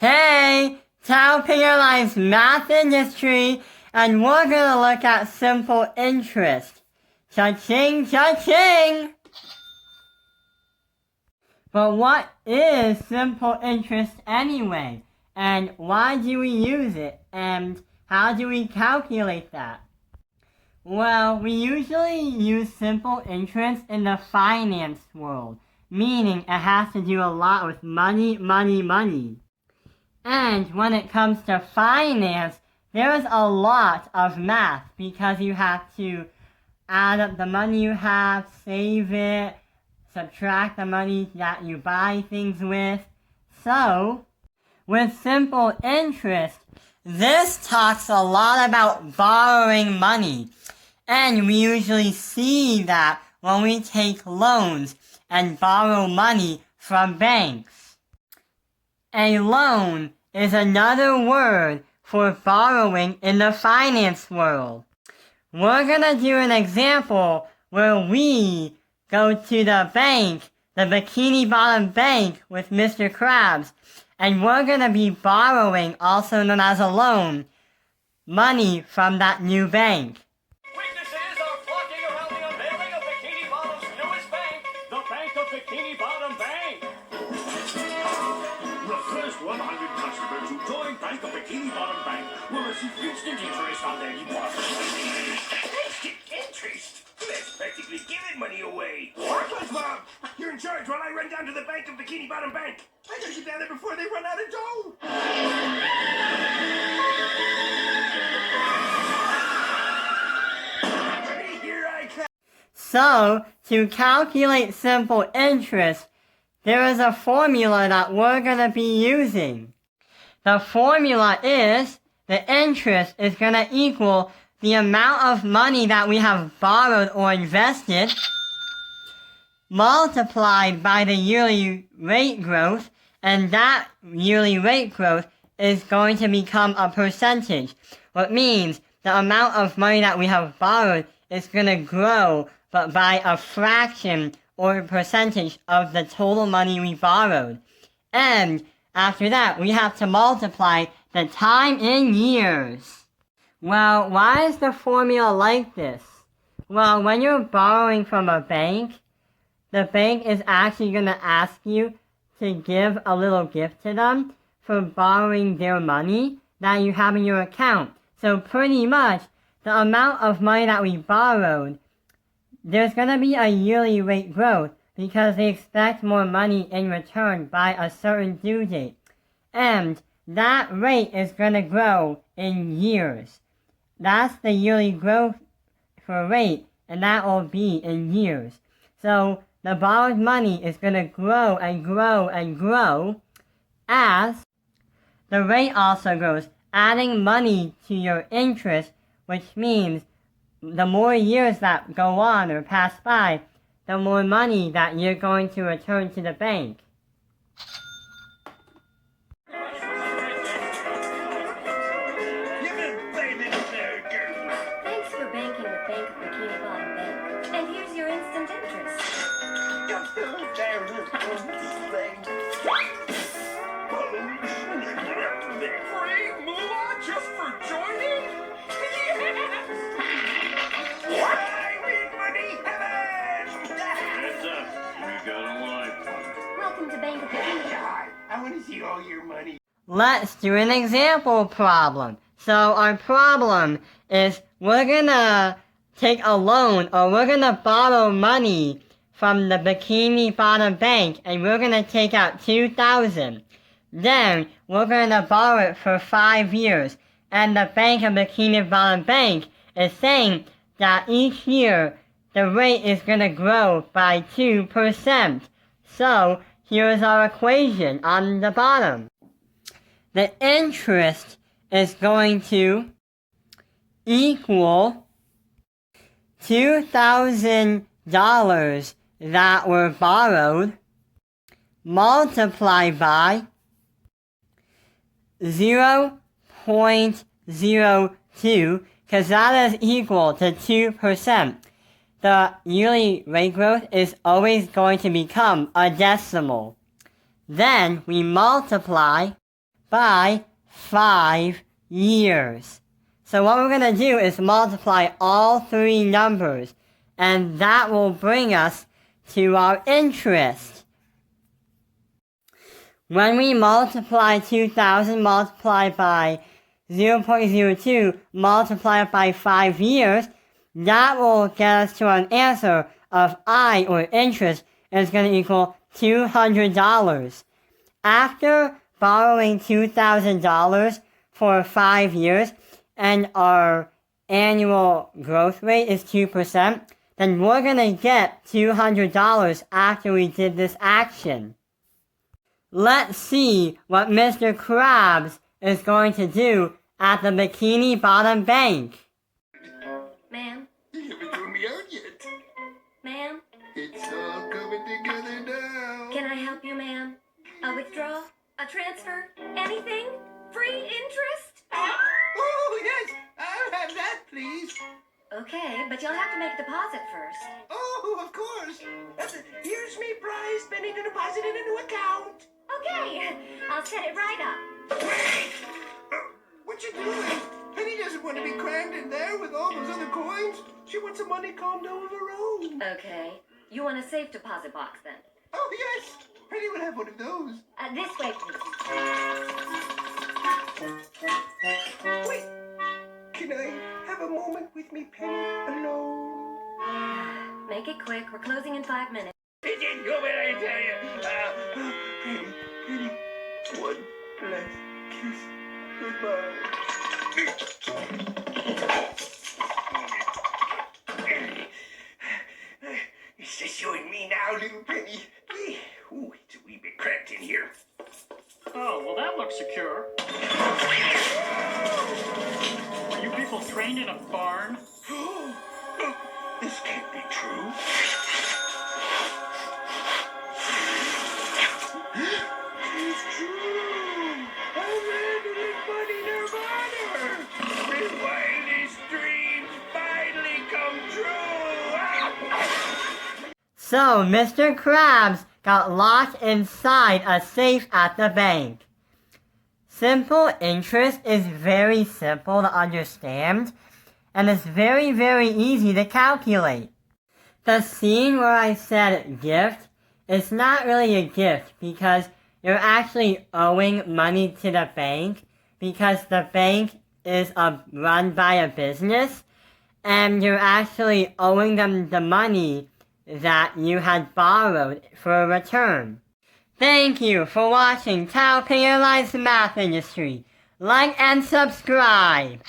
Hey, Tao Line's math industry, and we're gonna look at simple interest. Cha-ching, cha-ching! But what is simple interest anyway? And why do we use it? And how do we calculate that? Well, we usually use simple interest in the finance world, meaning it has to do a lot with money. And when it comes to finance, there's a lot of math because you have to add up the money you have, save it, subtract the money that you buy things with. So, with simple interest, this talks a lot about borrowing money. And we usually see that when we take loans and borrow money from banks. A loan is another word for borrowing in the finance world. We're gonna do an example where we go to the bank, the Bikini Bottom Bank with Mr. Krabs, and we're gonna be borrowing, also known as a loan, money from that new bank. Witnesses are flocking around the unveiling of Bikini Bottom's newest bank, the Bank of Bikini Bottom Bank. The first 100 customers who join Bank of Bikini Bottom Bank will receive instant interest on their deposits. Instant interest? That's practically giving money away. What was, Mom? You're in charge while I run down to the Bank of Bikini Bottom Bank. I gotta get down there before they run out of dough. Here I come. So, to calculate simple interest, there is a formula that we're gonna be using. The formula is the interest is gonna equal the amount of money that we have borrowed or invested multiplied by the yearly rate growth, and that yearly rate growth is going to become a percentage, which means the amount of money that we have borrowed is going to grow, but by a fraction or a percentage of the total money we borrowed. And after that, we have to multiply the time in years. Well, why is the formula like this? Well, when you're borrowing from a bank, the bank is actually going to ask you to give a little gift to them for borrowing their money that you have in your account. So pretty much, the amount of money that we borrowed, there's going to be a yearly rate growth because they expect more money in return by a certain due date. And that rate is going to grow in years. That's the yearly growth for rate, and that will be in years. So the borrowed money is going to grow and grow and grow as the rate also grows, adding money to your interest, which means the more years that go on or pass by, the more money that you're going to return to the bank. Thanks for banking with Bank of Bikini Bottom Bank. And here's your instant interest. Free moolah just for joining? What? I win money heaven! Hands up. We got a live one. Welcome to Bank of Bikini. God, I want to see all your money. Let's do an example problem. So our problem is we're gonna take a loan or we're gonna borrow money from the Bikini Bottom Bank and we're gonna take out $2,000. Then we're gonna borrow it for 5 years, and the Bank of Bikini Bottom Bank is saying that each year the rate is gonna grow by 2%. So here's our equation on the bottom. The interest is going to equal $2,000 that were borrowed multiplied by 0.02, because that is equal to 2%. The yearly rate growth is always going to become a decimal. Then we multiply by 5 years. So what we're going to do is multiply all three numbers, and that will bring us to our interest. When we multiply 2,000 multiplied by 0.02 multiplied by 5 years, that will get us to an answer of I, or interest, is going to equal $200. After borrowing $2,000 for 5 years, and our annual growth rate is 2%, then we're going to get $200 after we did this action. Let's see what Mr. Krabs is going to do at the Bikini Bottom Bank. Ma'am? You haven't thrown me out yet. Ma'am? It's all coming together now. Can I help you, ma'am? A withdrawal? A transfer? Anything? Free interest? Oh, yes. I'll have that, please. Okay, but you'll have to make a deposit first. Oh, of course. Here's me prize penny to deposit in a new account. Okay, I'll set it right up. Wait! What you doing? Penny doesn't want to be crammed in there with all those other coins. She wants some money calmed down of her own. Okay, you want a safe deposit box then? Oh, yes. Penny would have one of those. This way, please. Wait. Can I have a moment with me, Penny, alone? Make it quick. We're closing in 5 minutes. It didn't go when I tell you. Penny, one last kiss. Goodbye. It's just you and me now, little Penny. Ooh, it's a wee bit cramped in here. Oh, well, that looks secure. Are you people trained in a barn? This can't be true. It's true. I landed in Buddy Nirvana. My wildest dreams finally come true. So, Mr. Krabs got locked inside a safe at the bank. Simple interest is very simple to understand, and it's very, very easy to calculate. The scene where I said gift is not really a gift because you're actually owing money to the bank because the bank is run by a business, and you're actually owing them the money that you had borrowed for a return. Thank you for watching Tao Penalized Math Industry. Like and subscribe.